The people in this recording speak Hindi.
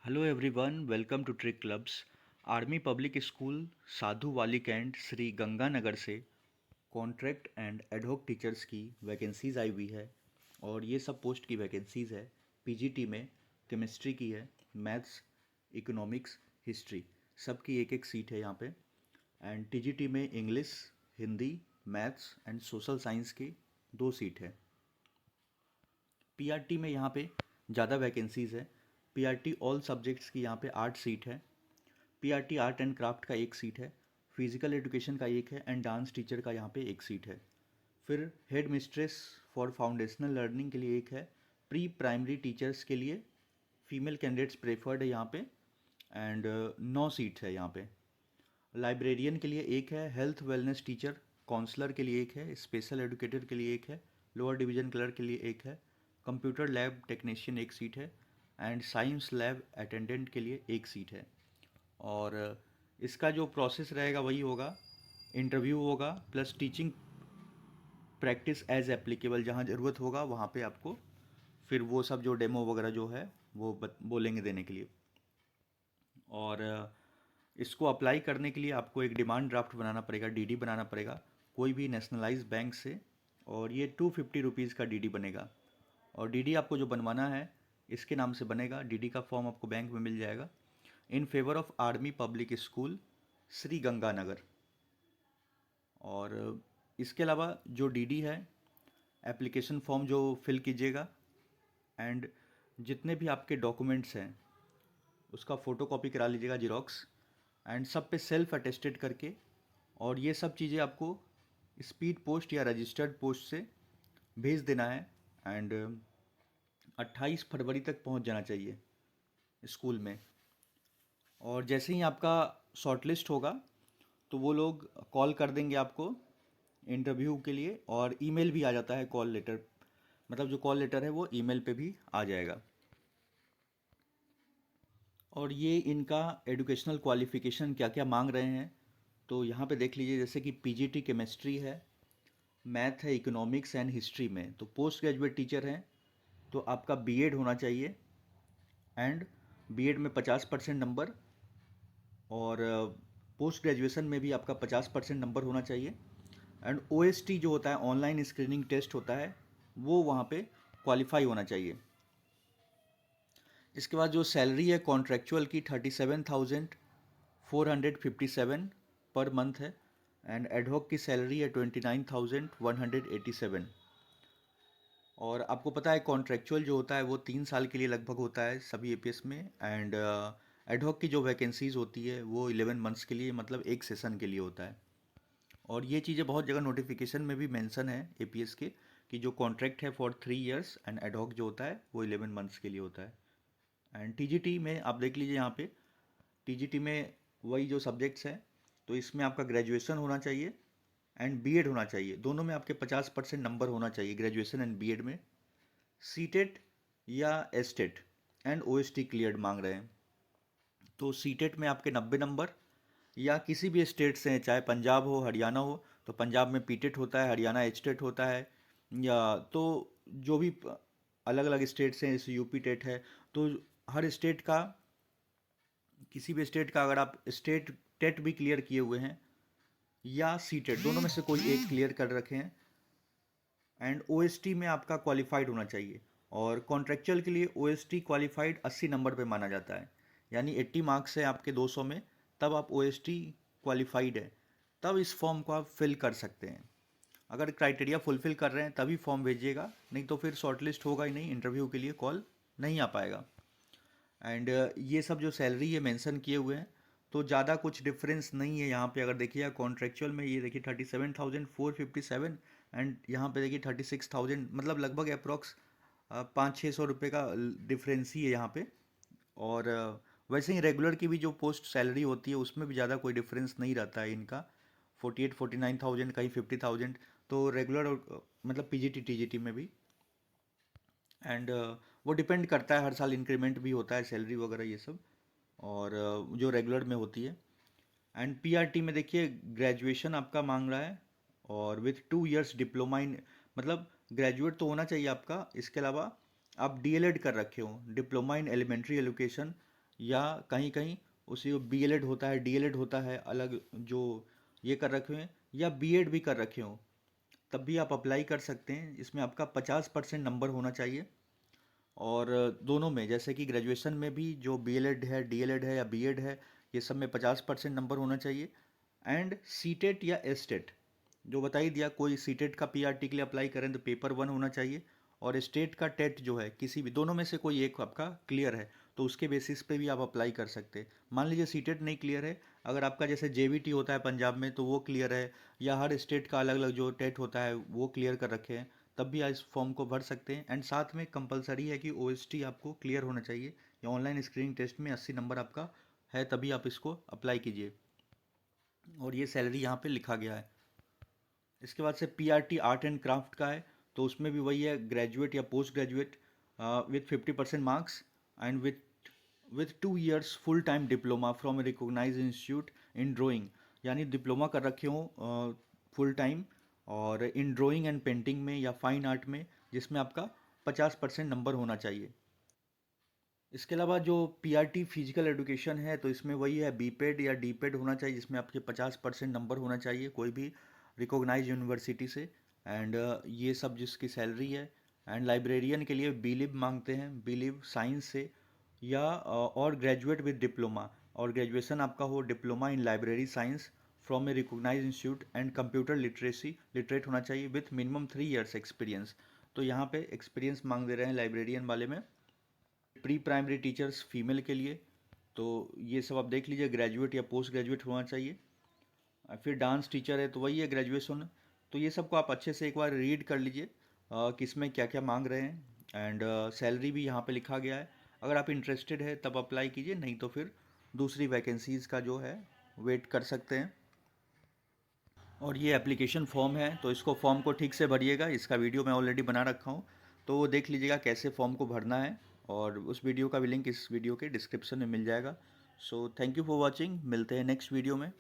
Hello everyone, welcome to trick clubs. Army public school Sadhuwali cantt Shri Ganganagar से कॉन्ट्रैक्ट एंड एडहॉक टीचर्स की वैकेंसीज़ आई हुई है। और ये सब पोस्ट की वैकेंसीज़ है। पीजीटी में केमिस्ट्री की है, मैथ्स, इकोनॉमिक्स, हिस्ट्री, सब की एक एक सीट है यहाँ पे। एंड टीजीटी में English, Hindi, maths and social science की 2 सीट है। पीआरटी में यहाँ पे ज़्यादा वैकेंसीज़ है। पीआरटी ऑल सब्जेक्ट्स की यहाँ पे 8 सीट है। पीआरटी आर्ट एंड क्राफ्ट का 1 सीट है, फिजिकल एजुकेशन का 1 है एंड डांस टीचर का यहाँ पे 1 सीट है। फिर head mistress for foundational learning के लिए 1 है। प्री प्राइमरी टीचर्स के लिए फीमेल कैंडिडेट्स प्रेफर्ड है यहाँ पे। एंड 9 सीट्स है यहाँ पे। लाइब्रेरियन के लिए 1 है, हेल्थ वेलनेस टीचर काउंसलर के लिए 1 है, स्पेशल एजुकेटर के लिए 1 है, लोअर डिवीजन क्लर्क के लिए 1 है, कंप्यूटर लैब टेक्नीशियन 1 सीट है एंड साइंस लैब अटेंडेंट के लिए 1 सीट है। और इसका जो प्रोसेस रहेगा वही होगा, इंटरव्यू होगा plus teaching practice as applicable, जहाँ ज़रूरत होगा वहाँ पे आपको फिर वो सब जो डेमो वगैरह जो है वो बोलेंगे देने के लिए। और इसको अप्लाई करने के लिए आपको एक डिमांड ड्राफ्ट बनाना पड़ेगा, डीडी बनाना पड़ेगा कोई भी नेशनलाइज बैंक से। और ये 250 रुपीज़ का डीडी बनेगा। और डीडी आपको जो बनवाना है इसके नाम से बनेगा। डीडी का फॉर्म आपको बैंक में मिल जाएगा। In favour of army public school Shri Ganganagar. और इसके अलावा जो डीडी है, एप्लीकेशन फॉर्म जो फिल कीजिएगा एंड जितने भी आपके डॉक्यूमेंट्स हैं उसका फ़ोटोकॉपी करा लीजिएगा, जीरोक्स, एंड सब पे सेल्फ अटेस्टेड करके। और ये सब चीज़ें आपको स्पीड पोस्ट या रजिस्टर्ड पोस्ट से भेज देना है। एंड 28 फरवरी तक पहुंच जाना चाहिए स्कूल में। और जैसे ही आपका शॉर्टलिस्ट होगा तो वो लोग कॉल कर देंगे आपको इंटरव्यू के लिए। और ईमेल भी आ जाता है, कॉल लेटर, मतलब जो कॉल लेटर है वो ईमेल पे भी आ जाएगा। और ये इनका एजुकेशनल क्वालिफ़िकेशन क्या क्या मांग रहे हैं तो यहाँ पे देख लीजिए। जैसे कि पीजीटी केमिस्ट्री है, मैथ है, इकोनॉमिक्स एंड हिस्ट्री में तो पोस्ट ग्रेजुएट टीचर हैं तो आपका बीएड होना चाहिए। एंड बीएड में 50% नंबर। और पोस्ट ग्रेजुएशन में भी आपका 50% नंबर होना चाहिए। एंड ओएसटी जो होता है, ऑनलाइन स्क्रीनिंग टेस्ट होता है, वो वहाँ पे क्वालिफाई होना चाहिए। इसके बाद जो सैलरी है कॉन्ट्रेक्चुअल की 37,457 पर मंथ है। एंड एडहॉक की सैलरी है 29,187। और आपको पता है कॉन्ट्रेक्चुअल जो होता है वो 3 साल के लिए लगभग होता है सभी एपीएस में। एंड एडहॉक की जो वैकेंसीज होती है वो 11 मंथ्स के लिए, मतलब एक सेशन के लिए होता है। और ये चीज़ें बहुत जगह नोटिफिकेशन में भी मेंशन है एपीएस के कि जो कॉन्ट्रैक्ट है फॉर 3 इयर्स एंड एडहॉक जो होता है वो 11 मंथ्स के लिए होता है। एंड टीजीटी में आप देख लीजिए यहाँ पे, टीजीटी में वही जो सब्जेक्ट्स हैं तो इसमें आपका ग्रेजुएशन होना चाहिए एंड बीएड होना चाहिए। दोनों में आपके 50% नंबर होना चाहिए, ग्रेजुएशन एंड बीएड में। सीटेट या एस्टेट एंड ओएसटी क्लियर्ड मांग रहे हैं। तो सीटेट में आपके 90 नंबर, या किसी भी स्टेट से, चाहे पंजाब हो, हरियाणा हो तो पंजाब में पीटेट होता है, हरियाणा एचटेट होता है, या तो जो भी अलग अलग स्टेट से, जैसे यूपी टेट है। तो हर स्टेट का, किसी भी स्टेट का अगर आप स्टेट टेट भी क्लियर किए हुए हैं या सीटेट, दोनों में से कोई एक क्लियर कर रखे हैं, एंड ओएसटी में आपका क्वालिफाइड होना चाहिए। और कॉन्ट्रेक्चुअल के लिए ओएसटी क्वालिफाइड 80 नंबर पे माना जाता है, यानी 80 मार्क्स है आपके 200 में, तब आप ओएसटी क्वालिफाइड है, तब इस फॉर्म को आप फिल कर सकते हैं। अगर क्राइटेरिया फुलफिल कर रहे हैं तभी फॉर्म भेजिएगा, नहीं तो फिर शॉर्टलिस्ट होगा ही नहीं, इंटरव्यू के लिए कॉल नहीं आ पाएगा। एंड ये सब जो सैलरी है मेंशन किए हुए हैं तो ज़्यादा कुछ डिफरेंस नहीं है यहाँ पे। अगर देखिए कॉन्ट्रेक्चुअल में ये देखिए 37,457 एंड यहाँ पे देखिए 36,000, मतलब लगभग अप्रॉक्स 500-600 रुपये का डिफरेंस ही है यहाँ पे। और वैसे ही रेगुलर की भी जो पोस्ट सैलरी होती है उसमें भी ज़्यादा कोई डिफरेंस नहीं रहता है इनका, 48-49,000, कहीं 50,000। तो रेगुलर और मतलब पीजीटी टीजीटी में भी। एंड वो डिपेंड करता है, हर साल इंक्रीमेंट भी होता है सैलरी वगैरह ये सब। और जो रेगुलर में होती है। एंड पीआरटी में देखिए ग्रेजुएशन आपका मांग रहा है और विथ 2 इयर्स डिप्लोमा इन, मतलब ग्रेजुएट तो होना चाहिए आपका। इसके अलावा आप डीएलएड कर रखे हो, डिप्लोमा इन एलिमेंट्री एजुकेशन या कहीं कहीं उसी बीएलएड होता है, डीएलएड होता है अलग, जो ये कर रखे हैं, या बीएड भी कर रखे हो, तब भी आप अप्लाई कर सकते हैं। इसमें आपका 50% नंबर होना चाहिए। और दोनों में, जैसे कि ग्रेजुएशन में भी जो बीएलएड है, डीएलएड है या बीएड है, ये सब में 50% नंबर होना चाहिए। एंड सीटेट या एस्टेट, जो बता ही दिया, कोई सीटेट का पीआरटी के लिए अप्लाई करें तो पेपर 1 होना चाहिए। और स्टेट का टेट जो है, किसी भी दोनों में से कोई एक आपका क्लियर है तो उसके बेसिस पे भी आप अप्लाई कर सकते हैं। मान लीजिए सीटेट नहीं क्लियर है, अगर आपका जैसे जेवीटी होता है पंजाब में तो वो क्लियर है, या हर स्टेट का अलग अलग जो टेट होता है वो क्लियर कर रखे हैं, तब भी आप इस फॉर्म को भर सकते हैं। एंड साथ में कंपलसरी है कि ओएसटी आपको क्लियर होना चाहिए, या ऑनलाइन स्क्रीनिंग टेस्ट में 80 नंबर आपका है, तभी आप इसको अप्लाई कीजिए। और ये सैलरी यहाँ पे लिखा गया है। इसके बाद से पीआरटी आर्ट एंड क्राफ्ट का है, तो उसमें भी वही है, ग्रेजुएट या post graduate with 50% marks and with 2 years full time diploma from recognise institute in drawing, यानी डिप्लोमा कर रखे हो फुल टाइम, और इन ड्राइंग एंड पेंटिंग में या फाइन आर्ट में, जिसमें आपका 50% नंबर होना चाहिए। इसके अलावा जो पीआरटी फिजिकल एजुकेशन है, तो इसमें वही है, बीपेड या डीपेड होना चाहिए, जिसमें आपके 50% नंबर होना चाहिए कोई भी रिकॉग्नाइज यूनिवर्सिटी से। एंड ये सब जिसकी सैलरी है। एंड लाइब्रेरियन के लिए बीलिव मांगते हैं, बीलिव साइंस से, या और ग्रेजुएट विद डिप्लोमा, और ग्रेजुएशन आपका हो diploma in library science from a recognise institute, and computer literacy literate होना चाहिए विथ मिनिमम 3 years एक्सपीरियंस। तो यहाँ पे एक्सपीरियंस मांग दे रहे हैं लाइब्रेरियन वाले में। प्री प्राइमरी टीचर्स फीमेल के लिए, तो ये सब आप देख लीजिए, ग्रेजुएट या पोस्ट ग्रेजुएट होना चाहिए। फिर डांस टीचर है तो वही है, ग्रेजुएशन। तो ये सबको आप अच्छे से एक बार रीड कर लीजिए किसमें क्या क्या मांग रहे हैं। एंड सैलरी भी यहाँ पे लिखा गया है। अगर आप इंटरेस्टेड है तब अप्लाई कीजिए, नहीं तो फिर दूसरी वैकेंसीज़ का जो है वेट कर सकते हैं। और ये एप्लीकेशन फॉर्म है, तो इसको फॉर्म को ठीक से भरिएगा, इसका वीडियो मैं ऑलरेडी बना रखा हूँ, तो वो देख लीजिएगा कैसे फॉर्म को भरना है। और उस वीडियो का भी लिंक इस वीडियो के डिस्क्रिप्शन में मिल जाएगा। So thank you for watching, मिलते हैं नेक्स्ट वीडियो में।